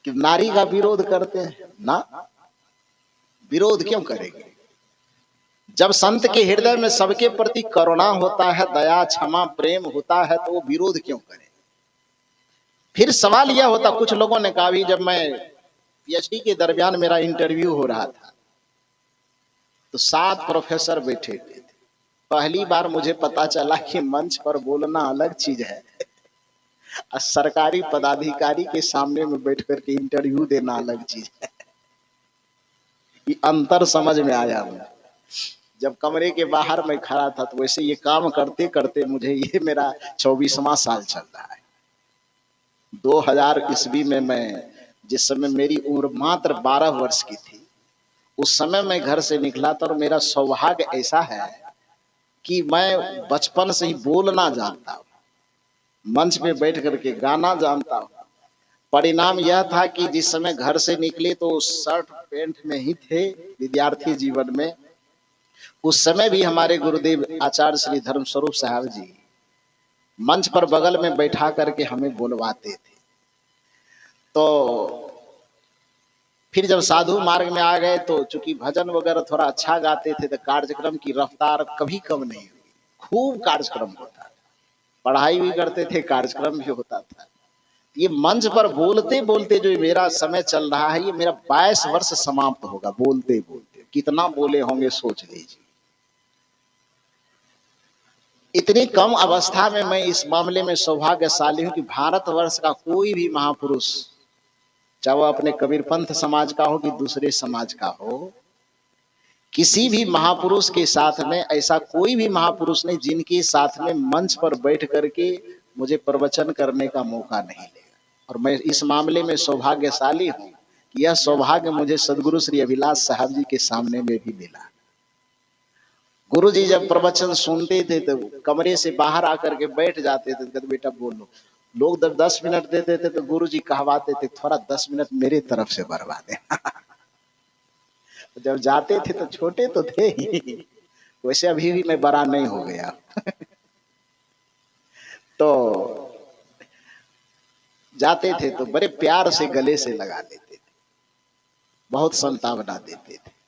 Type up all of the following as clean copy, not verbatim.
कि नारी का विरोध करते हैं ना, विरोध क्यों करेंगे? जब संत के हृदय में सबके प्रति करुणा होता है, दया क्षमा प्रेम होता है, तो वो विरोध क्यों करें? फिर सवाल यह होता, कुछ लोगों ने कहा भी, जब मैं पीएचडी के दरमियान मेरा इंटरव्यू हो रहा था तो 7 प्रोफेसर बैठे हुए थे। पहली बार मुझे पता चला कि मंच पर बोलना अलग चीज है और सरकारी पदाधिकारी के सामने में बैठ करके इंटरव्यू देना अलग चीज है। ये अंतर समझ में आया मुझे। जब कमरे के बाहर मैं खड़ा था तो वैसे ये काम करते करते मुझे, ये मेरा 24वां साल चल रहा है। 2000 ईस्वी में मैं, जिस समय मेरी उम्र मात्र 12 वर्ष की थी, उस समय मैं घर से निकला था और मेरा सौभाग्य ऐसा है कि मैं बचपन से ही बोलना जानता हूँ, मंच पे बैठ करके गाना जानता हूँ। परिणाम यह था कि जिस समय घर से निकले तो शर्ट पैंट में ही थे विद्यार्थी जीवन में। उस समय भी हमारे गुरुदेव आचार्य श्री धर्मस्वरूप साहब जी मंच पर बगल में बैठा करके हमें बोलवाते थे। तो फिर जब साधु मार्ग में आ गए तो चूंकि भजन वगैरह थोड़ा अच्छा गाते थे तो कार्यक्रम की रफ्तार कभी कम नहीं हुई, खूब कार्यक्रम होता था, पढ़ाई भी करते थे, कार्यक्रम भी होता था। ये मंच पर बोलते बोलते जो मेरा समय चल रहा है, ये मेरा 22 वर्ष समाप्त होगा बोलते बोलते। कितना बोले होंगे सोच लीजिए। इतनी कम अवस्था में मैं इस मामले में सौभाग्यशाली हूं कि भारतवर्ष का कोई भी महापुरुष, चाहे वो अपने कबीर पंथ समाज का हो कि दूसरे समाज का हो, किसी भी महापुरुष के साथ में ऐसा कोई भी महापुरुष नहीं जिनके साथ में मंच पर बैठ करके मुझे प्रवचन करने का मौका नहीं लेगा। और मैं इस मामले में सौभाग्यशाली हूं कि यह सौभाग्य मुझे सदगुरु श्री अभिलाष साहब जी के सामने में भी मिला। गुरु जी जब प्रवचन सुनते थे तो कमरे से बाहर आकर के बैठ जाते थे, कहते बेटा बोलो। लोग जब 10 मिनट देते थे तो गुरु जी कहवाते थे, थोड़ा 10 मिनट मेरे तरफ से बर्बाद है। जब जाते थे तो छोटे तो थे ही, वैसे अभी भी मैं बड़ा नहीं हो गया। तो जाते थे तो बड़े प्यार से गले से लगा लेते थे, बहुत संतावना देते थे।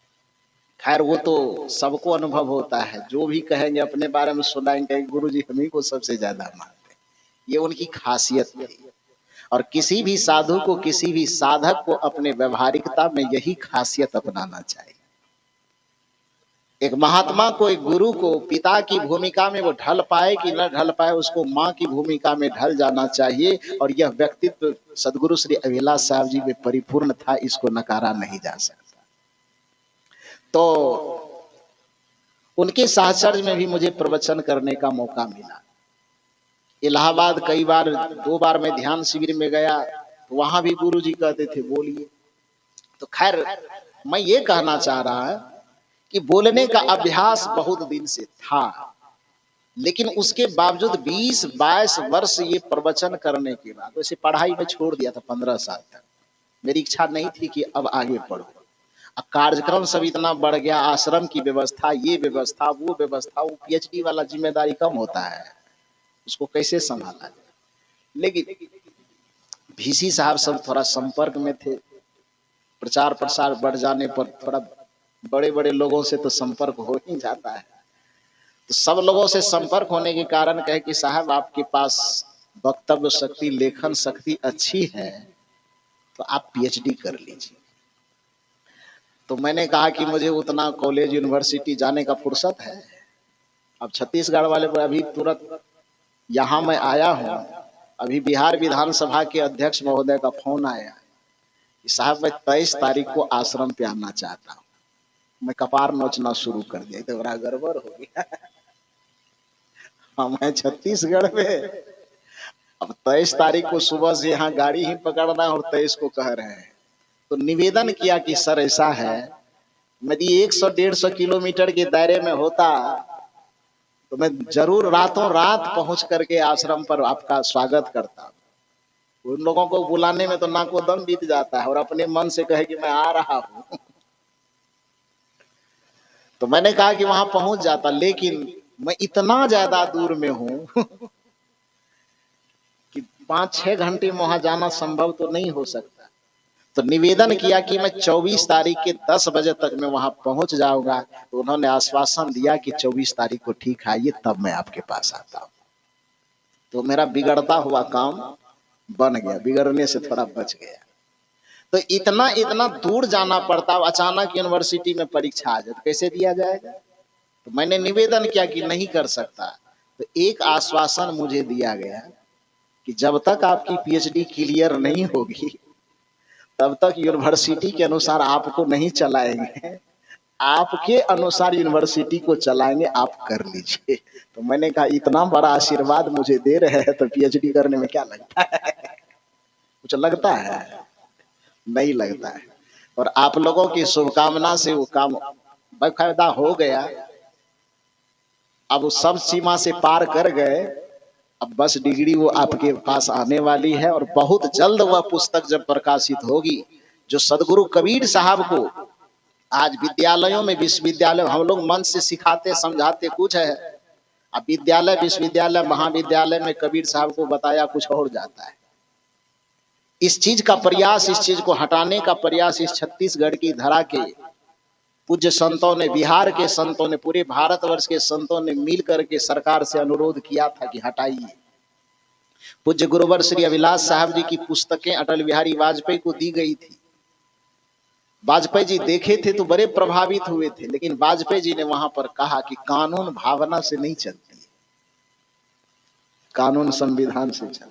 खैर वो तो सबको अनुभव होता है, जो भी कहेंगे अपने बारे में सुनाएंगे गुरुजी हम ही को सबसे ज्यादा मानते हैं, ये उनकी खासियत थी। और किसी भी साधु को, किसी भी साधक को अपने व्यवहारिकता में यही खासियत अपनाना चाहिए। एक महात्मा को, एक गुरु को पिता की भूमिका में वो ढल पाए कि न ढल पाए, उसको माँ की भूमिका में ढल जाना चाहिए। और यह व्यक्तित्व सदगुरु श्री अभिलाष साहब जी में परिपूर्ण था, इसको नकारा नहीं जा सकता। तो उनके साहचर्य में भी मुझे प्रवचन करने का मौका मिला। इलाहाबाद कई बार, 2 बार मैं ध्यान शिविर में गया तो वहां भी गुरु जी कहते थे बोलिए। तो खैर मैं ये कहना चाह रहा है कि बोलने का अभ्यास बहुत दिन से था, लेकिन उसके बावजूद 20-22 वर्ष ये प्रवचन करने के बाद, वैसे पढ़ाई में छोड़ दिया था 15 साल तक, मेरी इच्छा नहीं थी कि अब आगे पढ़ूं। अब कार्यक्रम सब इतना बढ़ गया, आश्रम की व्यवस्था, ये व्यवस्था, वो व्यवस्था, वो पीएचडी वाला जिम्मेदारी कम होता है, उसको कैसे संभाला जाए। लेकिन भीसी साहब सब थोड़ा संपर्क में थे, प्रचार प्रसार बढ़ जाने पर थोड़ा बड़े बड़े लोगों से तो संपर्क हो ही जाता है। तो सब लोगों से संपर्क होने के कारण कहे कि साहब आपके पास वक्तव्य शक्ति, लेखन शक्ति अच्छी है, तो आप पीएचडी कर लीजिए। तो मैंने कहा कि मुझे उतना कॉलेज यूनिवर्सिटी जाने का फुर्सत है। अब छत्तीसगढ़ वाले पर अभी तुरंत यहाँ मैं आया हूँ, अभी बिहार विधानसभा के अध्यक्ष महोदय का फोन आया कि साहब मैं 23 तारीख को आश्रम पे आना चाहता हूँ। मैं कपार नोचना शुरू कर दिया, तो बड़ा गड़बड़ हो गया। मैं छत्तीसगढ़ में, अब 23 तारीख को सुबह से यहाँ गाड़ी ही पकड़ना और 23 को कह रहे हैं। तो निवेदन किया कि सर ऐसा है, यदि 100-150 किलोमीटर के दायरे में होता तो मैं जरूर रातों रात पहुंच करके आश्रम पर आपका स्वागत करता। उन लोगों को बुलाने में तो नाको दम बीत जाता है, और अपने मन से कहे कि मैं आ रहा हूं। तो मैंने कहा कि वहां पहुंच जाता, लेकिन मैं इतना ज्यादा दूर में हूं कि 5-6 घंटे में वहां जाना संभव तो नहीं हो सकता। तो निवेदन किया कि मैं 24 तारीख के 10 बजे तक मैं वहां पहुंच जाऊंगा। तो उन्होंने आश्वासन दिया कि 24 तारीख को ठीक आइए, तब मैं आपके पास आता हूं। तो मेरा बिगड़ता हुआ काम बन गया, बिगड़ने से थोड़ा बच गया। तो इतना इतना दूर जाना पड़ता, अचानक यूनिवर्सिटी में परीक्षा आ जाए तो कैसे दिया जाएगा। तो मैंने निवेदन किया कि नहीं कर सकता। तो एक आश्वासन मुझे दिया गया कि जब तक आपकी पीएचडी क्लियर नहीं होगी तब तक यूनिवर्सिटी के अनुसार आपको नहीं चलाएंगे, आपके अनुसार यूनिवर्सिटी को चलाएंगे, आप कर लीजिए। तो मैंने कहा इतना बड़ा आशीर्वाद मुझे दे रहे हैं तो पीएचडी करने में क्या लगता है, कुछ लगता है, नहीं लगता है। और आप लोगों की शुभकामना से वो काम बाकायदा हो गया। अब वो सब सीमा से पार कर गए, अब बस डिग्री वो आपके पास आने वाली है। और बहुत जल्द वह पुस्तक जब प्रकाशित होगी, जो सदगुरु कबीर साहब को आज विद्यालयों में, विश्वविद्यालय हम लोग मन से सिखाते समझाते कुछ है, अब विद्यालय विश्वविद्यालय महाविद्यालय में कबीर साहब को बताया कुछ और जाता है। इस चीज का प्रयास, इस चीज को हटाने का प्रयास इस छत्तीसगढ़ की धरा के पूज्य संतों ने, बिहार के संतों ने, पूरे भारतवर्ष के संतों ने मिल करके सरकार से अनुरोध किया था कि हटाइए। पूज्य गुरुवर श्री अभिलाष साहब जी की पुस्तकें अटल बिहारी वाजपेयी को दी गई थी। वाजपेयी जी देखे थे तो बड़े प्रभावित हुए थे, लेकिन वाजपेयी जी ने वहां पर कहा कि कानून भावना से नहीं चलती है, कानून संविधान से चलता है।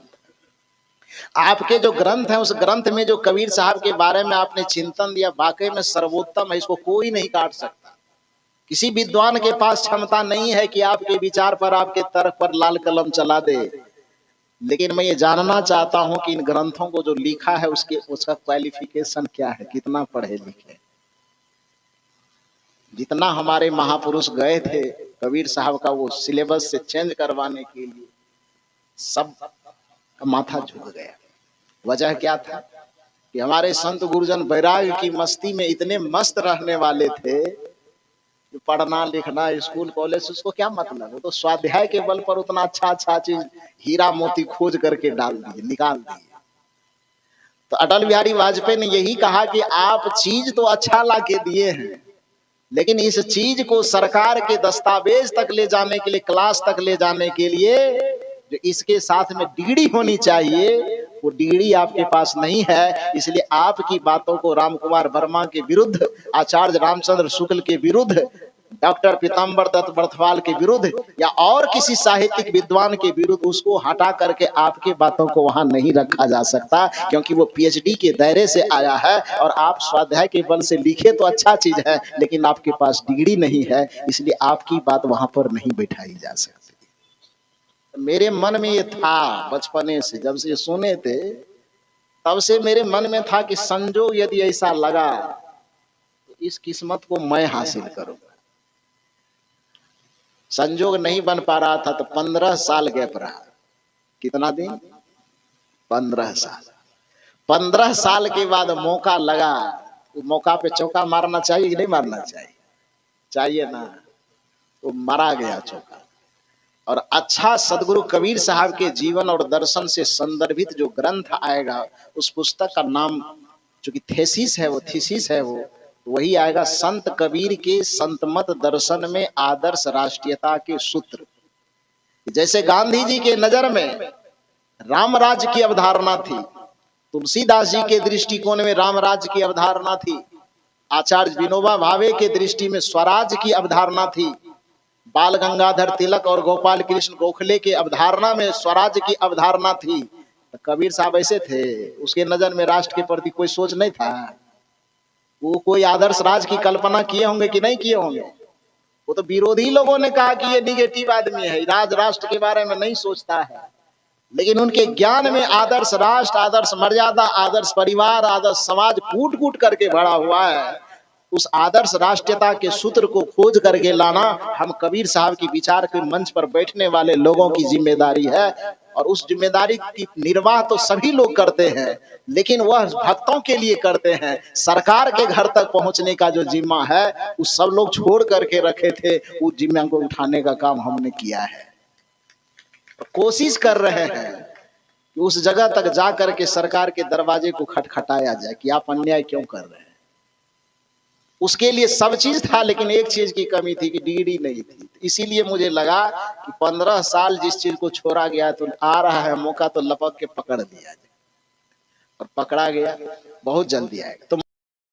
आपके जो ग्रंथ है, उस ग्रंथ में जो कबीर साहब के बारे में आपने चिंतन दिया, वाकई में सर्वोत्तम है, इसको कोई नहीं काट सकता। किसी विद्वान के पास क्षमता नहीं है कि आपके विचार पर, आपके तर्क पर लाल कलम चला दे। लेकिन मैं ये जानना चाहता हूं कि इन ग्रंथों को जो लिखा है उसका क्वालिफिकेशन क्या है, कितना पढ़े लिखे। जितना हमारे महापुरुष गए थे कबीर साहब का वो सिलेबस से चेंज करवाने के लिए, सब का माथा झुक गया। वजह क्या था कि हमारे संत गुरुजन वैराग्य की मस्ती में इतने मस्त रहने वाले थे, पढ़ना लिखना स्कूल कॉलेज उसको क्या मतलब, वो तो स्वाध्याय के बल पर उतना अच्छा चीज हीरा मोती खोज करके डाल दिए, निकाल दिए। तो अटल बिहारी वाजपेयी ने यही कहा कि आप चीज तो अच्छा ला के दिए हैं, लेकिन इस चीज को सरकार के दस्तावेज तक ले जाने के लिए, क्लास तक ले जाने के लिए जो इसके साथ में डिग्री होनी चाहिए, वो डिग्री आपके पास नहीं है। इसलिए आपकी बातों को राम कुमार वर्मा के विरुद्ध, आचार्य रामचंद्र शुक्ल के विरुद्ध, डॉक्टर पीताम्बर दत्त बर्थवाल के विरुद्ध या और किसी साहित्यिक विद्वान के विरुद्ध उसको हटा करके आपकी बातों को वहां नहीं रखा जा सकता, क्योंकि वो पीएचडी के दायरे से आया है और आप स्वाध्याय के बल से लिखे तो अच्छा चीज है, लेकिन आपके पास डिग्री नहीं है, इसलिए आपकी बात वहां पर नहीं बैठाई जा सकती। मेरे मन में ये था बचपने से, जब से सुने थे तब से मेरे मन में था कि संजोग यदि ऐसा लगा तो इस किस्मत को मैं हासिल करूंगा। संजोग नहीं बन पा रहा था तो 15 साल गैप रहा। कितना दिन? 15 साल। 15 साल के बाद मौका लगा, वो मौका पे चौका मारना चाहिए कि नहीं मारना चाहिए? चाहिए ना। वो मारा गया चौका। और अच्छा सदगुरु कबीर साहब के जीवन और दर्शन से संदर्भित जो ग्रंथ आएगा, उस पुस्तक का नाम जो कि थीसिस है, वो थीसिस है, वो वही आएगा, संत कबीर के संतमत दर्शन में आदर्श राष्ट्रीयता के सूत्र। जैसे गांधी जी के नजर में राम राज्य की अवधारणा थी, तुलसीदास जी के दृष्टिकोण में राम राज्य की अवधारणा थी, आचार्य विनोबा भावे के दृष्टि में स्वराज की अवधारणा थी, बाल गंगाधर तिलक और गोपाल कृष्ण गोखले के अवधारणा में स्वराज की अवधारणा थी। तो कबीर साहब ऐसे थे, उसके नजर में राष्ट्र के प्रति कोई सोच नहीं था। वो कोई आदर्श राज की कल्पना किए होंगे कि नहीं किए होंगे? वो तो विरोधी लोगों ने कहा कि ये निगेटिव आदमी है, राज राष्ट्र के बारे में नहीं सोचता है, लेकिन उनके ज्ञान में आदर्श राष्ट्र, आदर्श मर्यादा, आदर्श परिवार, आदर्श समाज कूट कूट करके भरा हुआ है। उस आदर्श राष्ट्रीयता के सूत्र को खोज करके लाना हम कबीर साहब की विचार के मंच पर बैठने वाले लोगों की जिम्मेदारी है। और उस जिम्मेदारी की निर्वाह तो सभी लोग करते हैं, लेकिन वह भक्तों के लिए करते हैं। सरकार के घर तक पहुंचने का जो जिम्मा है, उस सब लोग छोड़ करके रखे थे, उस जिम्मे को उठाने का काम हमने किया है। कोशिश कर रहे हैं कि उस जगह तक जा करके सरकार के दरवाजे को खटखटाया जाए कि आप अन्याय क्यों कर रहे हैं। उसके लिए सब चीज था, लेकिन एक चीज की कमी थी कि डिग्री नहीं थी। इसीलिए मुझे लगा कि 15 साल जिस चीज को छोड़ा गया तो आ रहा है मौका, तो लपक के पकड़ लिया जाए। और पकड़ा गया, बहुत जल्दी आएगा। तो